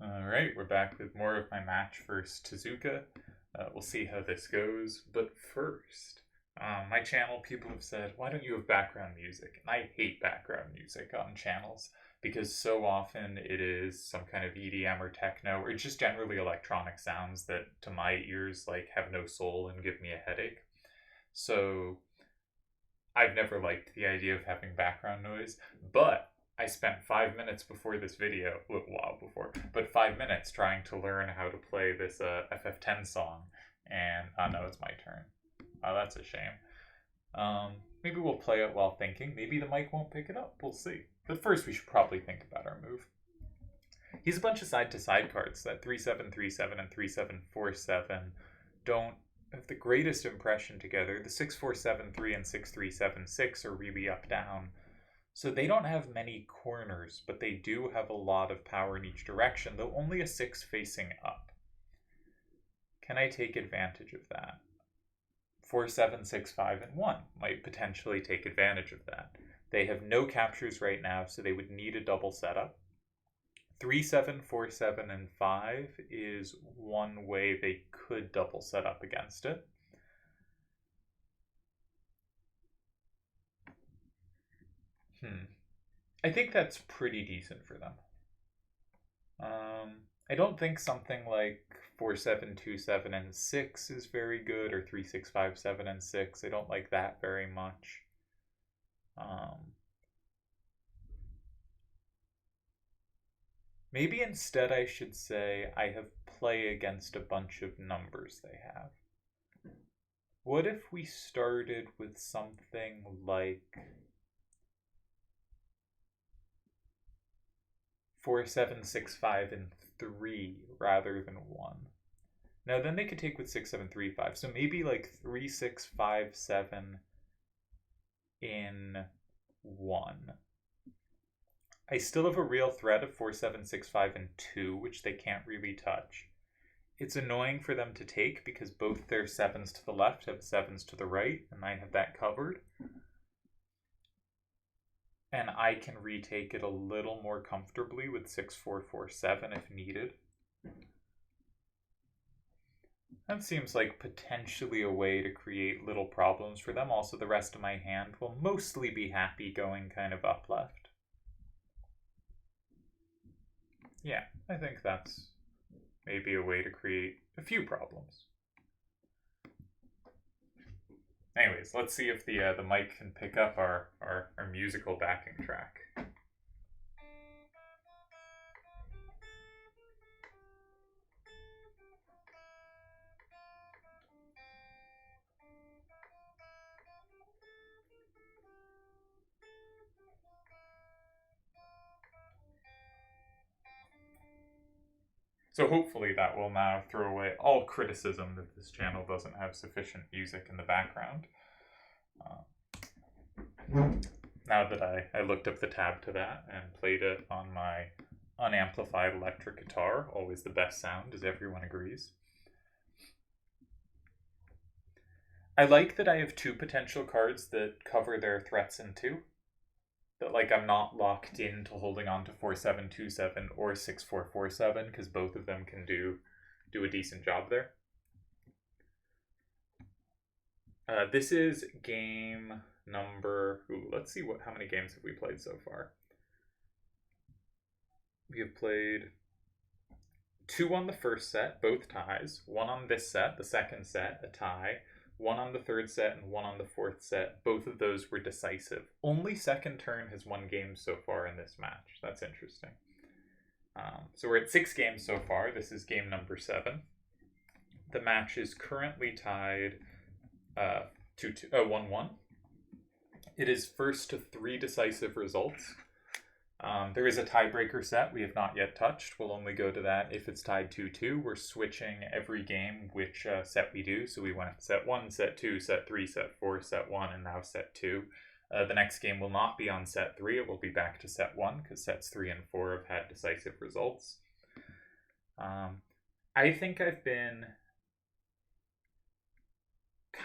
Alright, we're back with more of my match versus Tezuka. We'll see how this goes. But first, my channel, people have said, why don't you have background music? And I hate background music on channels because so often it is some kind of EDM or techno or just generally electronic sounds that to my ears like have no soul and give me a headache. So I've never liked the idea of having background noise, but I spent 5 minutes before this video, a little while before, but 5 minutes trying to learn how to play this FF10 song, and no, it's my turn. Oh, that's a shame. Maybe we'll play it while thinking. Maybe the mic won't pick it up. We'll see. But first, we should probably think about our move. He's a bunch of side-to-side cards. That 3737 and 3747 don't have the greatest impression together. The 6473 and 6376 are really up-down. So they don't have many corners, but they do have a lot of power in each direction, though only a 6 facing up. Can I take advantage of that? 4, 7, 6, 5, and 1 might potentially take advantage of that. They have no captures right now, so they would need a double setup. 3, 7, 4, 7, and 5 is one way they could double set up against it. I think that's pretty decent for them. I don't think something like 4, 7, 2, 7, and 6 is very good, or 3, 6, 5, 7, and 6. I don't like that very much. Maybe instead I should say I have play against a bunch of numbers they have. What if we started with something like 4, 7, 6, 5, and 3 rather than 1? Now then they could take with 6, 7, 3, 5. So maybe like 3, 6, 5, 7 in 1. I still have a real threat of 4, 7, 6, 5, and 2, which they can't really touch. It's annoying for them to take because both their 7s to the left have 7s to the right, and I have that covered. And I can retake it a little more comfortably with 6, 4, 4, 7 if needed. That seems like potentially a way to create little problems for them. Also, the rest of my hand will mostly be happy going kind of up left. Yeah, I think that's maybe a way to create a few problems. Anyways, let's see if the mic can pick up our musical backing track. So hopefully that will now throw away all criticism that this channel doesn't have sufficient music in the background. Now that I looked up the tab to that and played it on my unamplified electric guitar, always the best sound, as everyone agrees. I like that I have 2 potential cards that cover their threats in 2. That like I'm not locked into holding on to 4727 or 6447 because both of them can do a decent job there. This is game number. Let's see how many games have we played so far. We have played 2 on the first set, both ties. 1 on this set, the second set, a tie. 1 on the third set and 1 on the fourth set. Both of those were decisive. Only second turn has won games so far in this match. That's interesting. So we're at 6 games so far. This is game number 7. The match is currently tied 1-1. It is first to 3 decisive results. There is a tiebreaker set we have not yet touched. We'll only go to that if it's tied 2-2. We're switching every game which set we do. So we went set 1, set 2, set 3, set 4, set 1, and now set 2. The next game will not be on set 3. It will be back to set 1 because sets 3 and 4 have had decisive results. I think I've been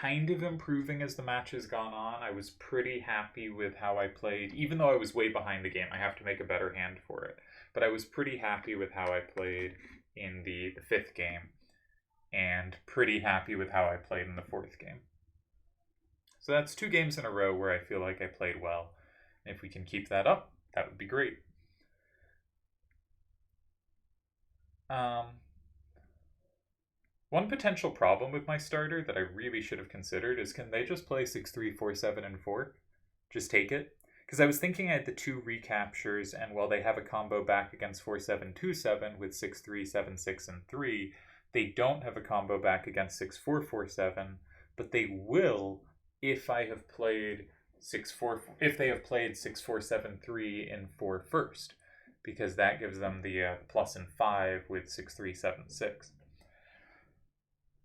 kind of improving as the match has gone on. I was pretty happy with how I played, even though I was way behind the game. I have to make a better hand for it. But I was pretty happy with how I played in the fifth game, and pretty happy with how I played in the fourth game. So that's 2 games in a row where I feel like I played well. And if we can keep that up, that would be great. One potential problem with my starter that I really should have considered is, can they just play 6-3, 4-7, and 4? Just take it? Because I was thinking I had the 2 recaptures, and while they have a combo back against 4-7, 2-7 with 6-3, 7-6, and 3, they don't have a combo back against 6-4, 4-7, but they will if I have played 6-4, if they have played 6-4, 7-3 in 4 first, because that gives them the plus and 5 with 6-3, 7-6.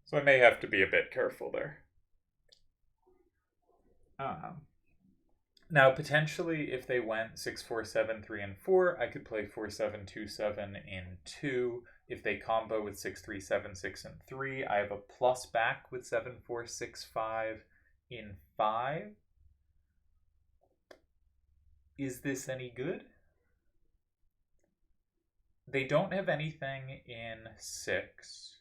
So I may have to be a bit careful there. Now, potentially, if they went 6-4, 7-3, and 4, I could play 4-7, 2-7 in 2. If they combo with 6-3, 7-6, and 3, I have a plus back with 7-4, 6-5 in 5. Is this any good? They don't have anything in 6.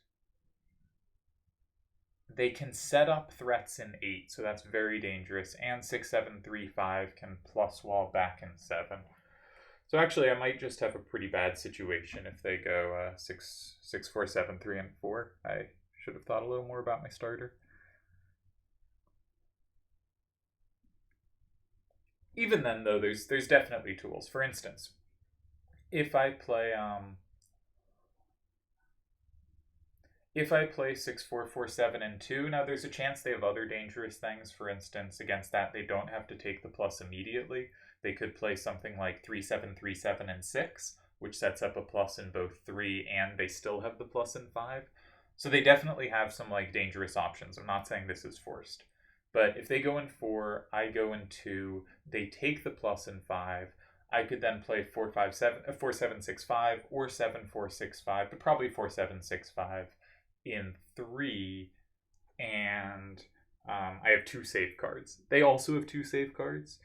They can set up threats in 8, so that's very dangerous. And 6, 7, 3, 5 can plus wall back in 7. So actually, I might just have a pretty bad situation if they go 6, 4, 7, 3, and 4. I should have thought a little more about my starter. Even then, though, there's definitely tools. For instance, if I play 6, 4, 4, 7, and 2, now there's a chance they have other dangerous things. For instance, against that, they don't have to take the plus immediately. They could play something like 3, 7, 3, 7, and 6, which sets up a plus in both 3, and they still have the plus in 5. So they definitely have some like dangerous options. I'm not saying this is forced. But if they go in 4, I go in 2, they take the plus in 5, I could then play 4, 5, 7, 4, 7, 6, 5, or 7, 4, 6, 5, but probably 4, 7, 6, 5 in 3, and I have 2 safeguards. They also have 2 safeguards,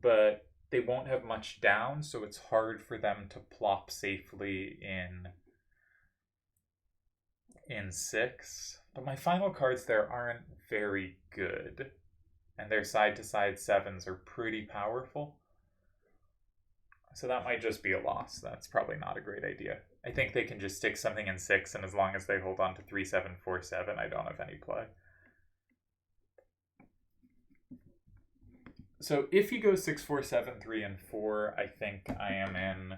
but they won't have much down, so it's hard for them to plop safely in 6. But my final cards there aren't very good, and their side-to-side 7s are pretty powerful. So that might just be a loss. That's probably not a great idea. I think they can just stick something in 6, and as long as they hold on to 3, 7, 4, 7, I don't have any play. So if you go 6, 4, 7, 3, and 4, I think I am in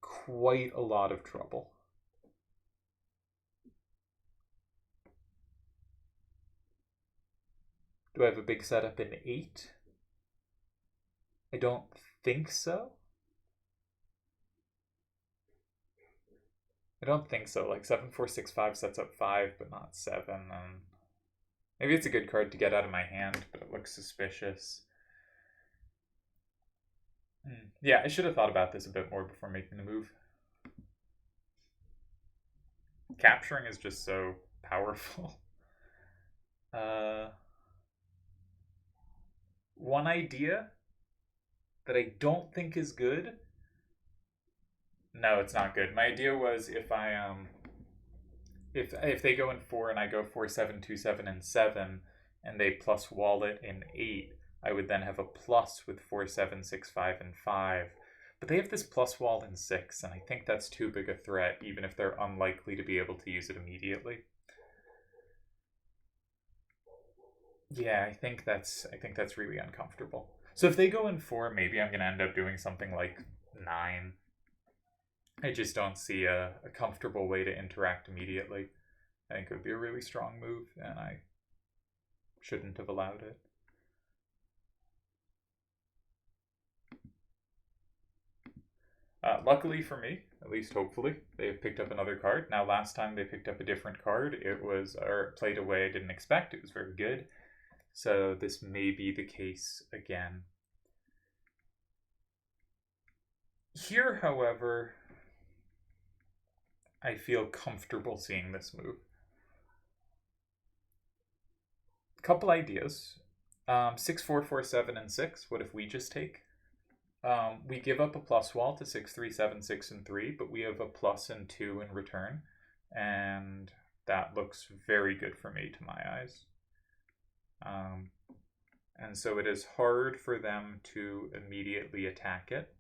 quite a lot of trouble. Do I have a big setup in 8? I don't think so. I don't think so. Like 7, 4, 6, 5 sets up 5, but not 7. Maybe it's a good card to get out of my hand, but it looks suspicious. Yeah, I should have thought about this a bit more before making the move. Capturing is just so powerful. One idea that I don't think is good. No, it's not good. My idea was if I if they go in 4 and I go 4, 7, 2, 7, and 7, and they plus wall it in 8, I would then have a plus with 4, 7, 6, 5, and 5. But they have this plus wall in 6, and I think that's too big a threat, even if they're unlikely to be able to use it immediately. Yeah, I think that's really uncomfortable. So if they go in 4, maybe I'm going to end up doing something like 9. I just don't see a comfortable way to interact immediately. I think it would be a really strong move, and I shouldn't have allowed it. Luckily for me, at least hopefully, they have picked up another card. Now, last time they picked up a different card, it was played a way I didn't expect. It was very good. So this may be the case again. Here, however, I feel comfortable seeing this move. couple ideas. 6, 4, 4, 7, and 6. What if we just take? We give up a plus wall to 6, 3, 7, 6, and 3, but we have a plus and 2 in return. And that looks very good for me to my eyes. And so it is hard for them to immediately attack it.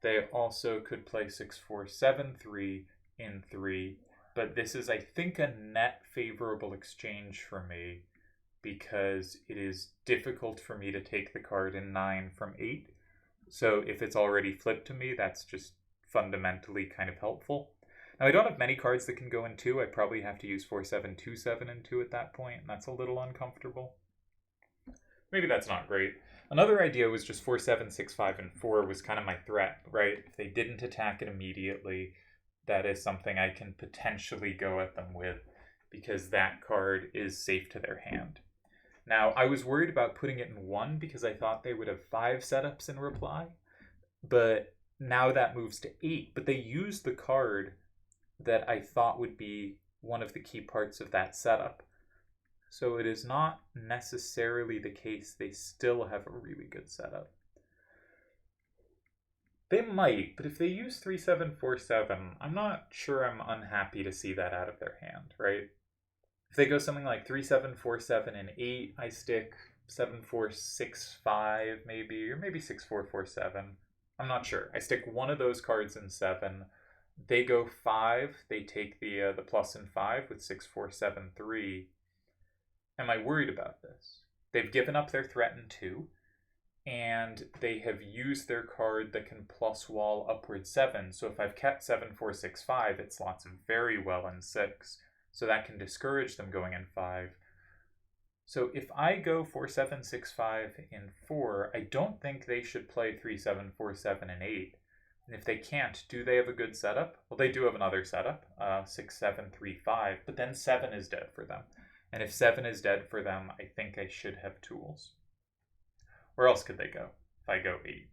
They also could play 6, 4, 7, 3 in 3, but this is, I think, a net favorable exchange for me because it is difficult for me to take the card in 9 from 8. So if it's already flipped to me, that's just fundamentally kind of helpful. Now, I don't have many cards that can go in 2. I probably have to use 4, 7, 2, 7, and 2 at that point, and that's a little uncomfortable. Maybe that's not great. Another idea was just 4, 7, 6, 5, and 4 was kind of my threat, right? If they didn't attack it immediately, that is something I can potentially go at them with because that card is safe to their hand. Now, I was worried about putting it in 1 because I thought they would have 5 setups in reply, but now that moves to 8. But they used the card that I thought would be one of the key parts of that setup. So it is not necessarily the case they still have a really good setup. They might, but if they use 3, 7, 4, 7, I'm not sure I'm unhappy to see that out of their hand, right? If they go something like 3, 7, 4, 7, and 8, I stick 7, 4, 6, 5 maybe, or maybe 6, 4, 4, 7. I'm not sure. I stick one of those cards in 7. They go 5. They take the plus and 5 with 6, 4, 7, 3. Am I worried about this? They've given up their threat in 2, and they have used their card that can plus wall upward 7. So if I've kept 7, 4, 6, 5, it slots very well in 6. So that can discourage them going in 5. So if I go 4, 7, 6, 5 in 4, I don't think they should play 3, 7, 4, 7, and 8. And if they can't, do they have a good setup? Well, they do have another setup, 6, 7, 3, 5, but then 7 is dead for them. And if 7 is dead for them, I think I should have tools. Where else could they go if I go 8?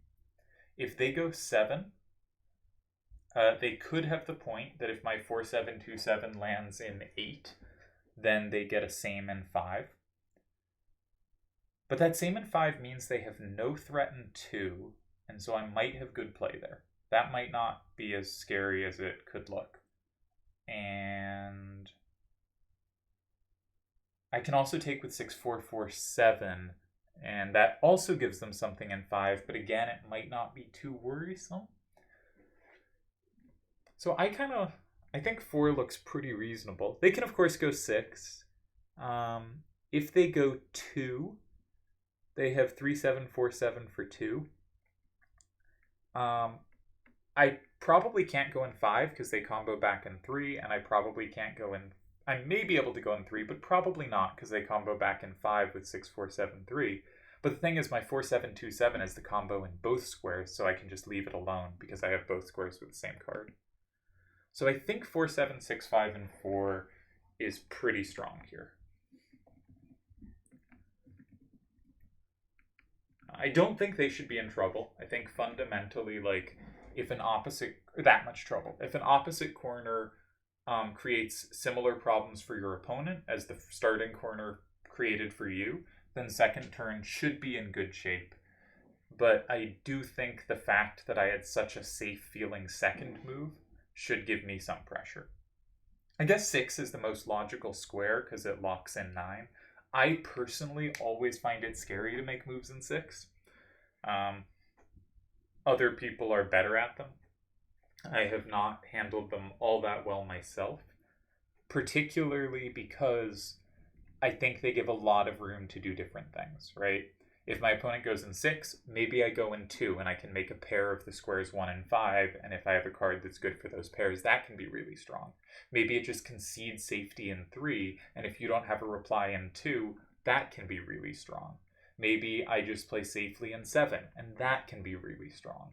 If they go 7, they could have the point that if my 4, 7, 2, 7 lands in 8, then they get a same in 5. But that same in 5 means they have no threat in 2, and so I might have good play there. That might not be as scary as it could look. And I can also take with 6, 4, 4, 7, and that also gives them something in 5, but again, it might not be too worrisome. So I think 4 looks pretty reasonable. They can, of course, go 6. If they go 2, they have 3, 7, 4, 7 for 2. I probably can't go in 5 because they combo back in 3, and I probably can't go in... I may be able to go in 3, but probably not because they combo back in 5 with 6, 4, 7, 3. But the thing is, my 4, 7, 2, 7 is the combo in both squares, so I can just leave it alone because I have both squares with the same card. So I think 4, 7, 6, 5, and 4 is pretty strong here. I don't think they should be in trouble. I think fundamentally, like, if an opposite... that much trouble. If an opposite corner creates similar problems for your opponent as the starting corner created for you, then second turn should be in good shape. But I do think the fact that I had such a safe feeling second move should give me some pressure. I guess 6 is the most logical square because it locks in 9. I personally always find it scary to make moves in 6. Other people are better at them. I have not handled them all that well myself, particularly because I think they give a lot of room to do different things, right? If my opponent goes in 6, maybe I go in 2 and I can make a pair of the squares 1 and 5, and if I have a card that's good for those pairs, that can be really strong. Maybe it just concedes safety in 3, and if you don't have a reply in 2, that can be really strong. Maybe I just play safely in 7, and that can be really strong.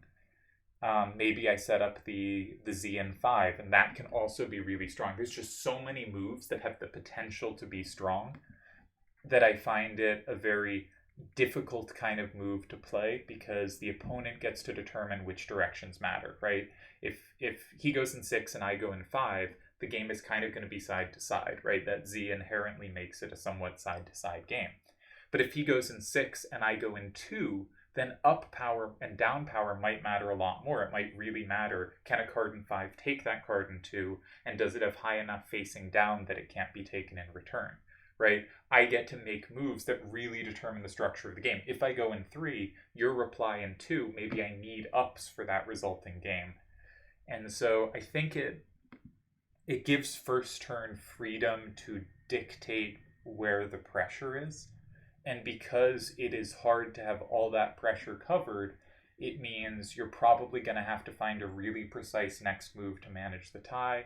Maybe I set up the Z in 5, and that can also be really strong. There's just so many moves that have the potential to be strong that I find it a very difficult kind of move to play because the opponent gets to determine which directions matter, right? If he goes in 6 and I go in 5, the game is kind of going to be side to side, right? That Z inherently makes it a somewhat side to side game. But if he goes in 6 and I go in 2, then up power and down power might matter a lot more. It might really matter. Can a card in 5 take that card in 2? And does it have high enough facing down that it can't be taken in return? Right? I get to make moves that really determine the structure of the game. If I go in 3, your reply in 2, maybe I need ups for that resulting game. And so I think it gives first turn freedom to dictate where the pressure is. And because it is hard to have all that pressure covered, it means you're probably going to have to find a really precise next move to manage the tie,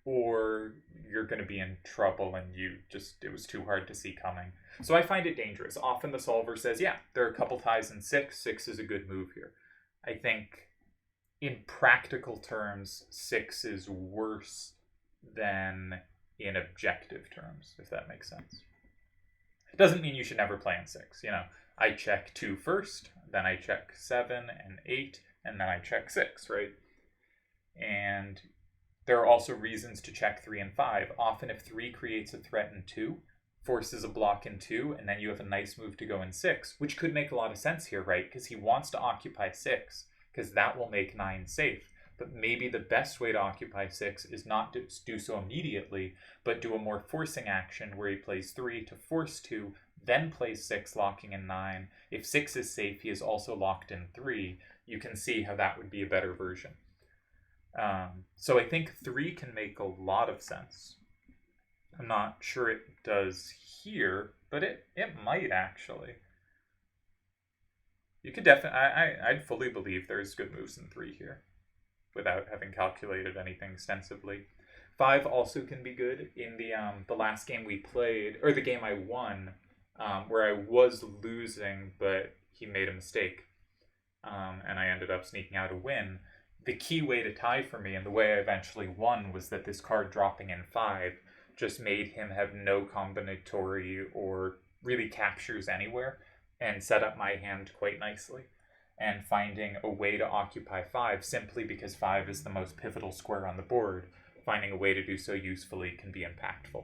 or you're going to be in trouble and it was too hard to see coming. So I find it dangerous. Often the solver says, yeah, there are a couple ties in 6. 6 is a good move here. I think in practical terms, 6 is worse than in objective terms, if that makes sense. It doesn't mean you should never play in 6. I check 2 first, then I check 7 and 8, and then I check 6, right? And there are also reasons to check 3 and 5. Often if 3 creates a threat in 2, forces a block in 2, and then you have a nice move to go in 6, which could make a lot of sense here, right? Because he wants to occupy 6, because that will make 9 safe. But maybe the best way to occupy 6 is not to do so immediately, but do a more forcing action where he plays 3 to force 2, then plays 6, locking in 9. If 6 is safe, he is also locked in 3. You can see how that would be a better version. So I think 3 can make a lot of sense. I'm not sure it does here, but it might actually. You could definitely, I'd fully believe there's good moves in 3 here, without having calculated anything extensively. 5 also can be good. In the last game we played, or the game I won, where I was losing, but he made a mistake, and I ended up sneaking out a win. The key way to tie for me, and the way I eventually won, was that this card dropping in 5 just made him have no combinatory or really captures anywhere, and set up my hand quite nicely. And finding a way to occupy 5 simply because 5 is the most pivotal square on the board, finding a way to do so usefully can be impactful.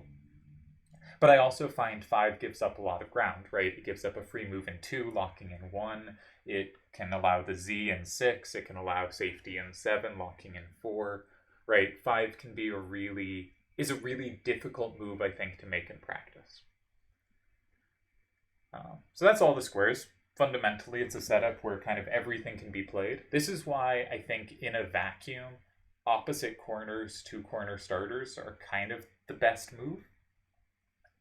But I also find 5 gives up a lot of ground, right? It gives up a free move in 2, locking in 1. It can allow the Z in 6. It can allow safety in 7, locking in 4, right? 5 can be a really difficult move, I think, to make in practice. So that's all the squares. Fundamentally, it's a setup where kind of everything can be played. This is why I think in a vacuum, opposite corners to corner starters are kind of the best move.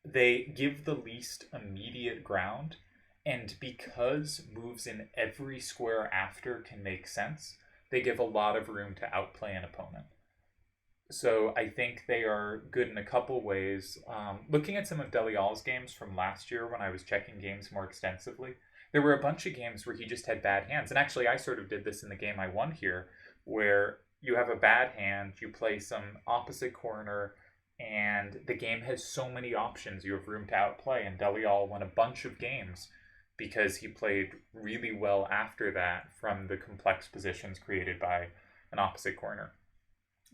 They give the least immediate ground, and because moves in every square after can make sense, they give a lot of room to outplay an opponent. So I think they are good in a couple ways. Looking at some of Delial's games from last year when I was checking games more extensively, there were a bunch of games where he just had bad hands. And actually, I sort of did this in the game I won here, where you have a bad hand, you play some opposite corner, and the game has so many options. You have room to outplay, and Delial won a bunch of games because he played really well after that from the complex positions created by an opposite corner.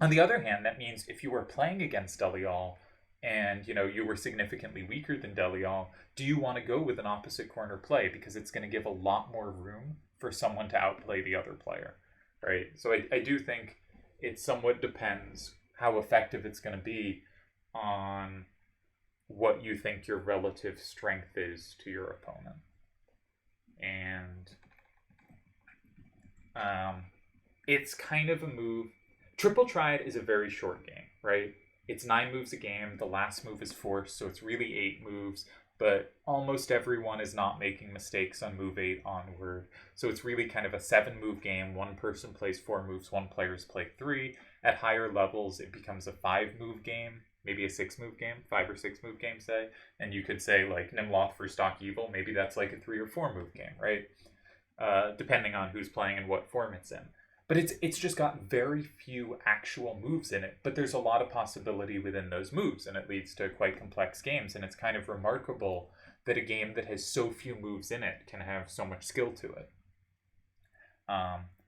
On the other hand, that means if you were playing against Delial and you were significantly weaker than Delial, do you want to go with an opposite corner play? Because it's going to give a lot more room for someone to outplay the other player, right? So I do think it somewhat depends how effective it's going to be on what you think your relative strength is to your opponent. And it's kind of a move. Triple Triad is a very short game, right? It's 9 moves a game. The last move is force, so it's really 8 moves. But almost everyone is not making mistakes on move 8 onward. So it's really kind of a 7-move game. One person plays 4 moves, one player's play 3. At higher levels, it becomes a 5-move game, maybe a 6-move game, 5 or 6-move game, say. And you could say, like, Nimloth for Stock Evil, maybe that's like a 3 or 4-move game, right? Depending on who's playing and what form it's in. But it's just got very few actual moves in it, but there's a lot of possibility within those moves, and it leads to quite complex games, and it's kind of remarkable that a game that has so few moves in it can have so much skill to it.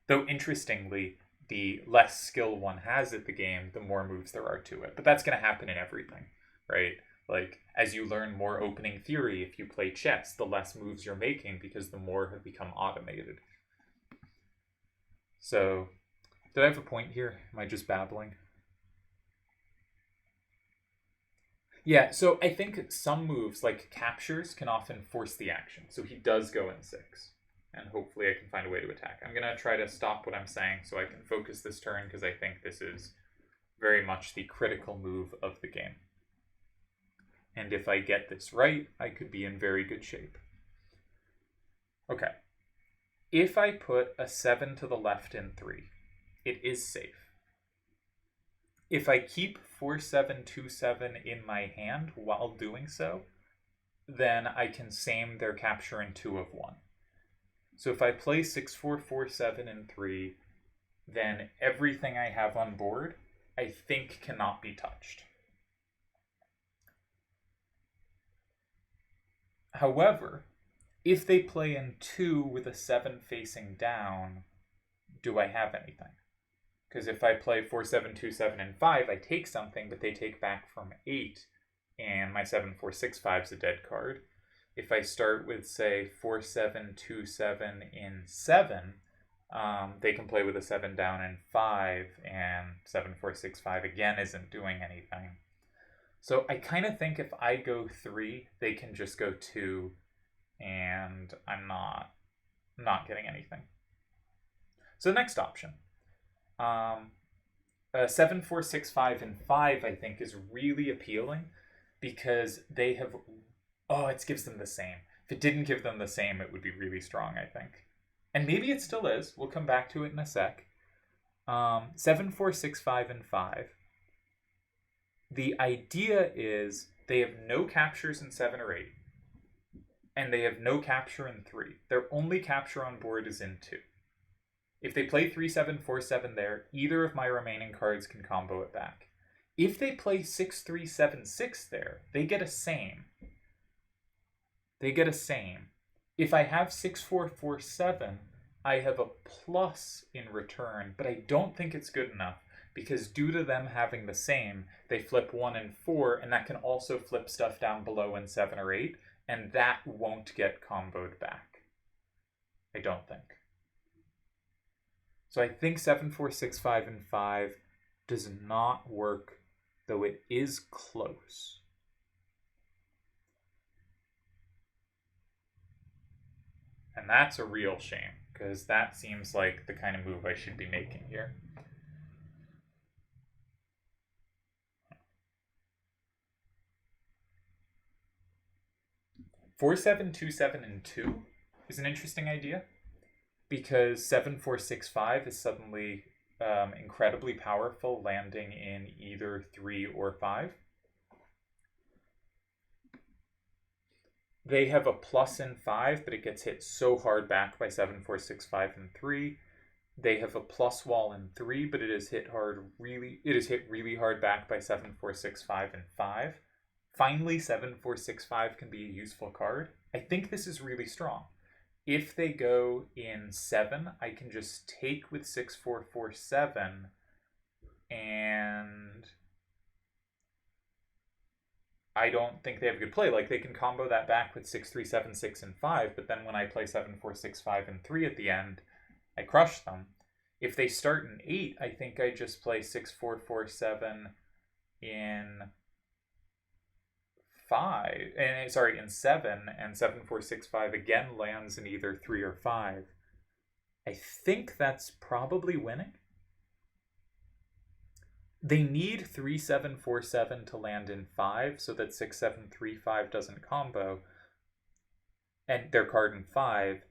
Though, interestingly, the less skill one has at the game, the more moves there are to it. But that's going to happen in everything, right? Like, as you learn more opening theory, if you play chess, the less moves you're making because the more have become automated. So, did I have a point here? Am I just babbling? Yeah, so I think some moves, like captures, can often force the action. So he does go in 6. And hopefully I can find a way to attack. I'm going to try to stop what I'm saying so I can focus this turn, because I think this is very much the critical move of the game. And if I get this right, I could be in very good shape. Okay. If I put a 7 to the left in 3, it is safe. If I keep 4-7-2-7 in my hand while doing so, then I can same their capture in 2 of 1. So if I play 6-4-4-7 in 3, then everything I have on board, I think, cannot be touched. However, if they play in 2 with a 7 facing down, do I have anything? Because if I play 4-7-2-7 in 5, I take something, but they take back from 8, and my 7-4-6-5 is a dead card. If I start with, say, 4-7-2-7 in 7, they can play with a 7 down in 5, and 7-4-6-5 again isn't doing anything. So I kind of think if I go 3, they can just go 2, and I'm not getting anything. So the next option. 7-4-6-5 in 5, I think, is really appealing because they have... Oh, it gives them the same. If it didn't give them the same, it would be really strong, I think. And maybe it still is. We'll come back to it in a sec. 7-4-6-5 in 5. The idea is they have no captures in 7 or 8. And they have no capture in 3. Their only capture on board is in 2. If they play 3-7-4-7 there, either of my remaining cards can combo it back. If they play 6-3-7-6 there, they get a same. If I have 6-4-4-7, I have a plus in return, but I don't think it's good enough because due to them having the same, they flip 1 and 4, and that can also flip stuff down below in 7 or 8, and that won't get comboed back. I don't think. So I think 7-4-6-5 in 5 does not work, though it is close. And that's a real shame, because that seems like the kind of move I should be making here. Four, 7, 2, 7, and 2 is an interesting idea, because 7-4-6-5 is suddenly incredibly powerful, landing in either 3 or 5. They have a plus in 5, but it gets hit so hard back by 7-4-6-5 and 3. They have a plus wall in 3, but it is hit really hard back by 7-4-6-5 and 5. Finally, 7-4-6-5 can be a useful card. I think this is really strong. If they go in 7, I can just take with 6-4-4-7 and I don't think they have a good play. Like, they can combo that back with 6-3-7-6 and 5, but then when I play 7-4-6-5 and 3 at the end, I crush them. If they start in 8, I think I just play 6-4-4-7 in 7, and 7-4-6-5 again lands in either 3 or 5. I think that's probably winning. They need 3-7-4-7 to land in 5 so that 6-7-3-5 doesn't combo, and their card in 5.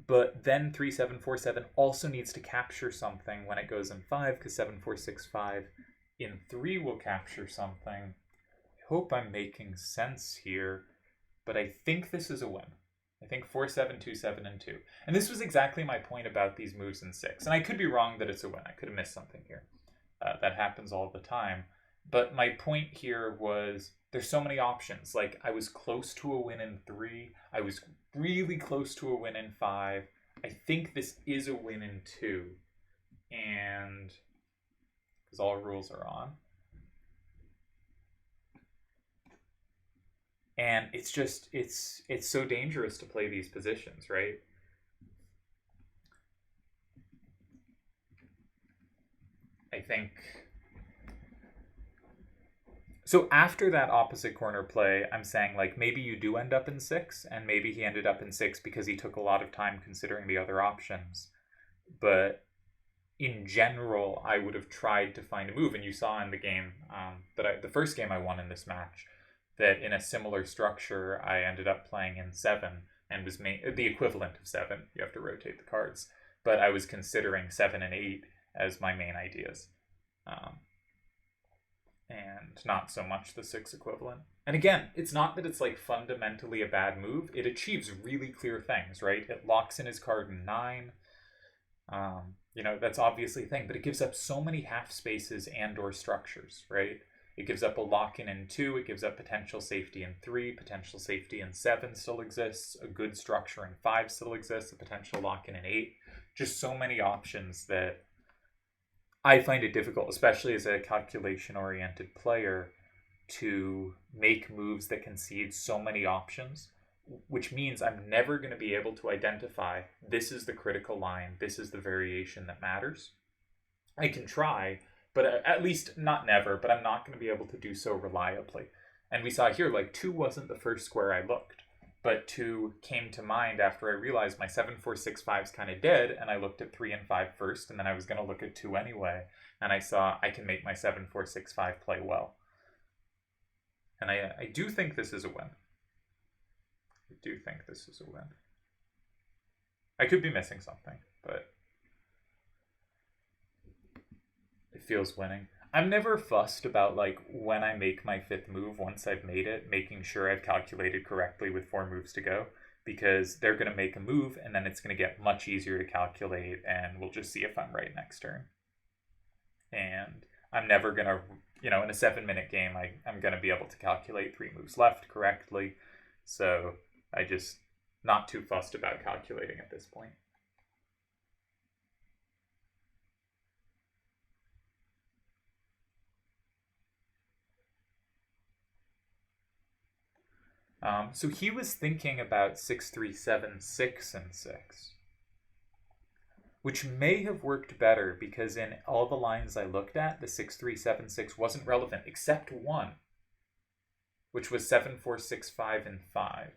But then 3-7-4-7 also needs to capture something when it goes in 5, because 7-4-6-5 in 3 will capture something. I hope I'm making sense here, but I think this is a win. I think 4-7-2-7 and 2. And this was exactly my point about these moves in 6. And I could be wrong that it's a win. I could have missed something here. That happens all the time. But my point here was there's so many options. Like, I was close to a win in 3. I was really close to a win in 5. I think this is a win in 2. And because all rules are on. And it's just it's so dangerous to play these positions, right? I think so. After that opposite corner play, I'm saying like maybe you do end up in 6, and maybe he ended up in 6 because he took a lot of time considering the other options. But in general, I would have tried to find a move, and you saw in the game the first game I won in this match, that in a similar structure I ended up playing in 7 and was the equivalent of 7. You have to rotate the cards, but I was considering 7 and 8 as my main ideas. And not so much the 6 equivalent. And again, it's not that it's like fundamentally a bad move. It achieves really clear things, right? It locks in his card in 9. That's obviously a thing, but it gives up so many half spaces and or structures, right? It gives up a lock-in 2, it gives up potential safety in 3, potential safety in 7 still exists, a good structure in 5 still exists, a potential lock-in 8. Just so many options that I find it difficult, especially as a calculation-oriented player, to make moves that concede so many options, which means I'm never going to be able to identify this is the critical line, this is the variation that matters. I can try, but at least not never, but I'm not going to be able to do so reliably. And we saw here, like 2 wasn't the first square I looked, but 2 came to mind after I realized my 7-4-6-5 is kind of dead, and I looked at 3 and 5 first, and then I was going to look at 2 anyway, and I saw I can make my 7-4-6-5 play well. And I do think this is a win. I do think this is a win. I could be missing something, but it feels winning. I'm never fussed about like when I make my 5th move once I've made it, making sure I've calculated correctly with 4 moves to go, because they're going to make a move and then it's going to get much easier to calculate, and we'll just see if I'm right next turn. And I'm never going to, in a 7-minute game, I'm going to be able to calculate 3 moves left correctly. So I just not too fussed about calculating at this point. So he was thinking about 6-3-7-6 and 6, which may have worked better because in all the lines I looked at, the 6-3-7-6 wasn't relevant except one, which was 7-4-6-5 and 5.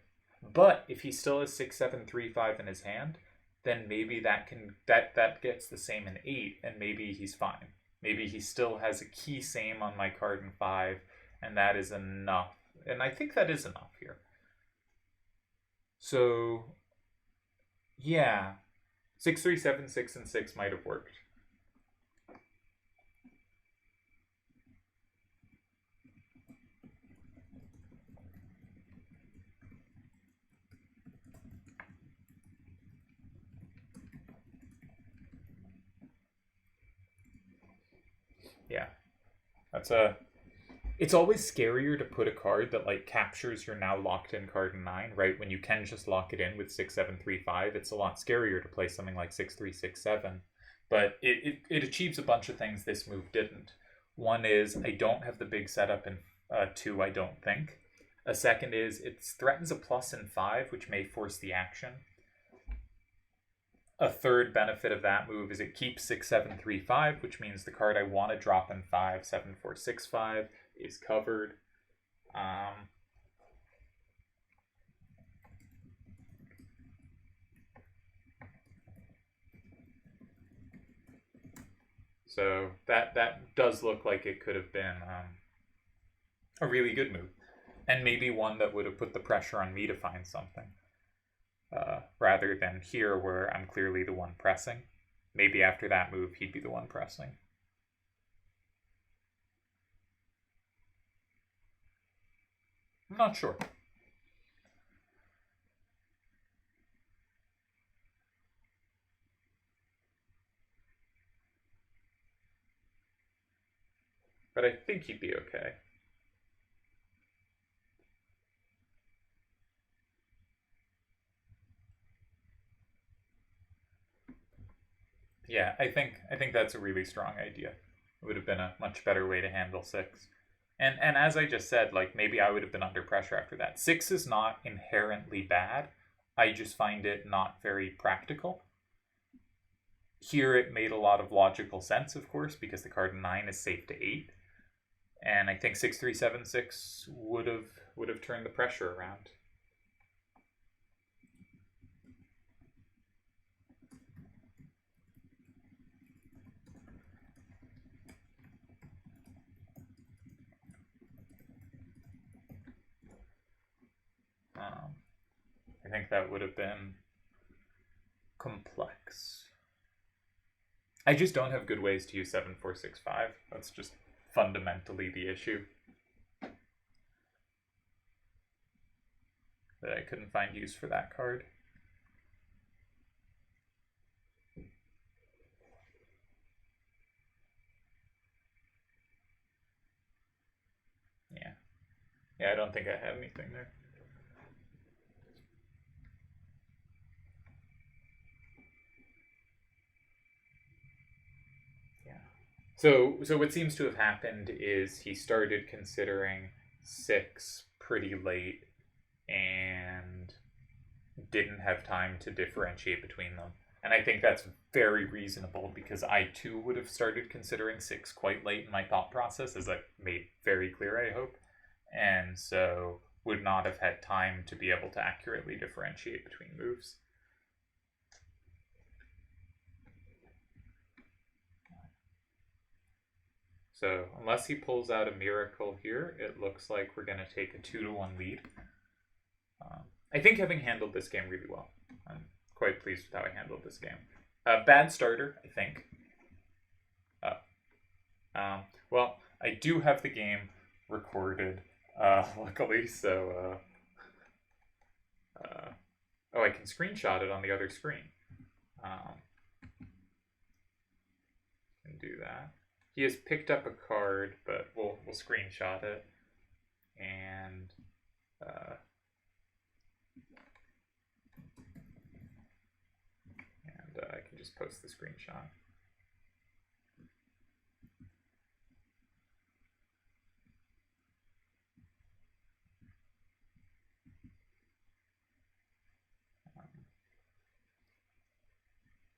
But if he still has 6-7-3-5 in his hand, then maybe that gets the same in 8, and maybe he's fine. Maybe he still has a key same on my card in 5, and that is enough. And I think that is enough here. So, yeah, 6-3-7-6 and 6 might have worked. Yeah, it's always scarier to put a card that like captures your now locked in card in 9, right? When you can just lock it in with 6-7-3-5, it's a lot scarier to play something like 6-3-6-7. But it achieves a bunch of things this move didn't. One is I don't have the big setup in 2, I don't think. A second is it threatens a plus in 5, which may force the action. A third benefit of that move is it keeps 6-7-3-5, which means the card I want to drop in 5, 7-4-6-5, is covered. So that does look like it could have been a really good move, and maybe one that would have put the pressure on me to find something, rather than here where I'm clearly the one pressing. Maybe after that move he'd be the one pressing. I'm not sure. But I think he'd be okay. Yeah, I think that's a really strong idea. It would have been a much better way to handle 6. And as I just said, like, maybe I would have been under pressure after that. 6 is not inherently bad. I just find it not very practical. Here it made a lot of logical sense, of course, because the card 9 is safe to 8. And I think 6-3-7-6 would have turned the pressure around. I think that would have been complex. I just don't have good ways to use 7-4-6-5. That's just fundamentally the issue. That I couldn't find use for that card. Yeah, I don't think I had anything there. So what seems to have happened is he started considering 6 pretty late and didn't have time to differentiate between them. And I think that's very reasonable because I too would have started considering 6 quite late in my thought process, as I've made very clear, I hope. And so would not have had time to be able to accurately differentiate between moves. So unless he pulls out a miracle here, it looks like we're going to take a 2-1 lead. I think having handled this game really well. I'm quite pleased with how I handled this game. Bad starter, I think. Well, I do have the game recorded, luckily, so... oh, I can screenshot it on the other screen. Can do that. He has picked up a card, but we'll screenshot it, and I can just post the screenshot.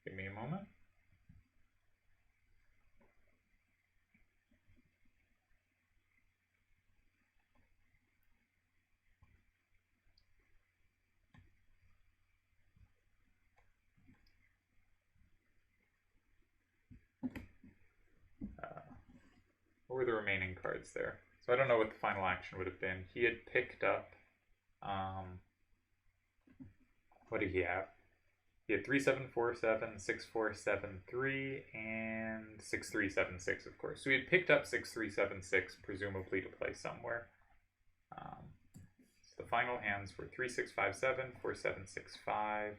Give me a moment. What were the remaining cards there? So I don't know what the final action would have been. He had picked up, what did he have? He had 3-7-4-7, 6-4-7-3, and 6-3-7-6, of course. So he had picked up 6-3-7-6, presumably to play somewhere. So the final hands were 3-6-5-7, 4-7-6-5,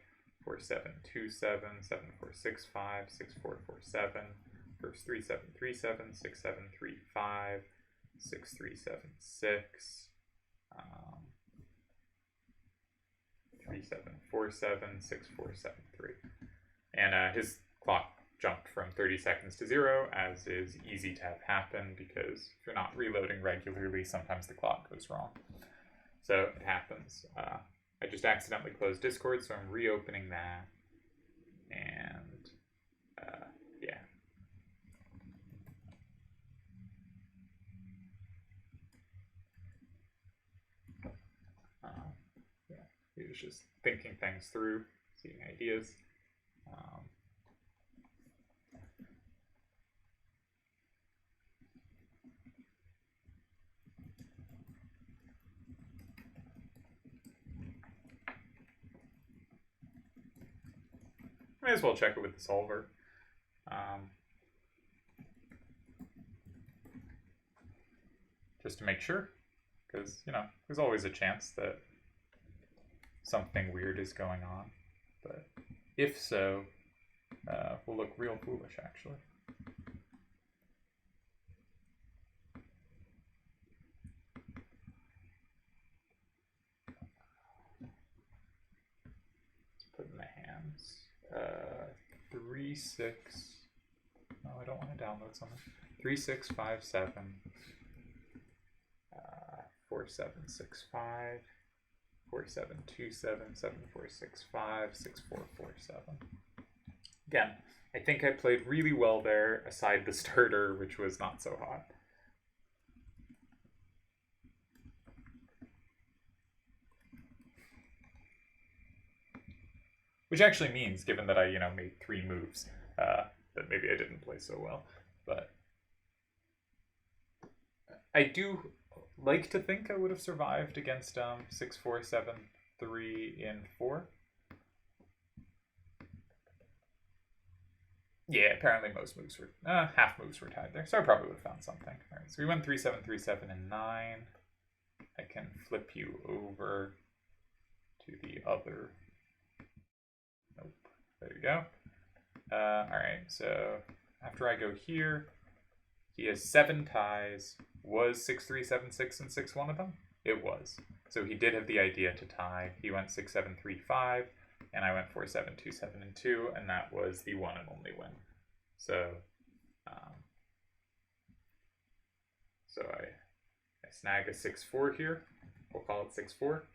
4-7-2-7, 7-4-6-5, 6-4-4-7, first 3-7-3-7, 6-7-3-5, 6-3-7-6, 3-7-4-7, 6-4-7-3. And his clock jumped from 30 seconds to 0, as is easy to have happen because if you're not reloading regularly, sometimes the clock goes wrong. So it happens. I just accidentally closed Discord, so I'm reopening that. And yeah. He was just thinking things through, seeing ideas. May as well check it with the solver. Just to make sure, because, you know, there's always a chance that something weird is going on. But if so, we'll look real foolish, actually. Let's put in the hands. 3-6. No, I don't want to download something. 3-6-5-7. 4 7 6 5 4 7 2 7 7 4 6 5 6 4 4 7. Again, I think I played really well there, aside the starter, which was not so hot. Which actually means, given that I, made 3 moves, that maybe I didn't play so well. But I do like to think I would have survived against 6 4 7 3 in 4. Yeah, apparently most moves were, half moves were tied there, so I probably would have found something. All right, so we went 3 7 3 7 and 9. I can flip you over to the other. Nope. There you go. All right, so after I go here, he has 7 ties. Was 6 3 7 6 and 6 one of them? It was. So he did have the idea to tie. He went 6 7 3 5, and I went 4 7 2 7 and 2, and that was the one and only win. So, I snag a 6 4 here. We'll call it 6 4.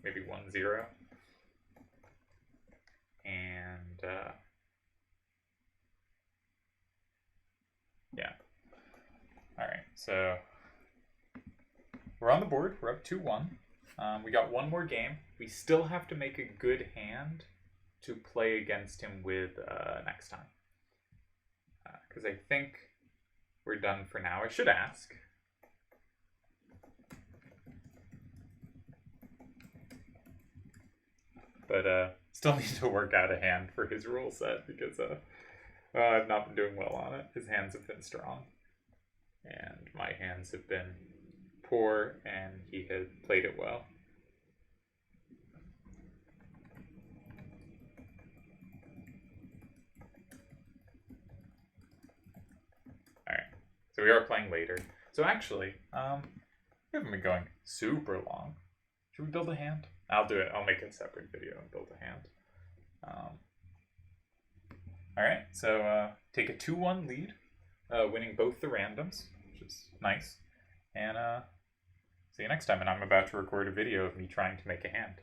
Maybe 1 0. And yeah. All right, so we're on the board. We're up 2-1. We got one more game. We still have to make a good hand to play against him with next time. Because I think we're done for now. I should ask. But still need to work out a hand for his rule set because I've not been doing well on it. His hands have been strong. And my hands have been poor, and he had played it well. Alright, so we are playing later. So actually, we haven't been going super long. Should we build a hand? I'll do it. I'll make a separate video and build a hand. Alright, so take a 2-1 lead. Winning both the randoms, which is nice. And see you next time. And I'm about to record a video of me trying to make a hand.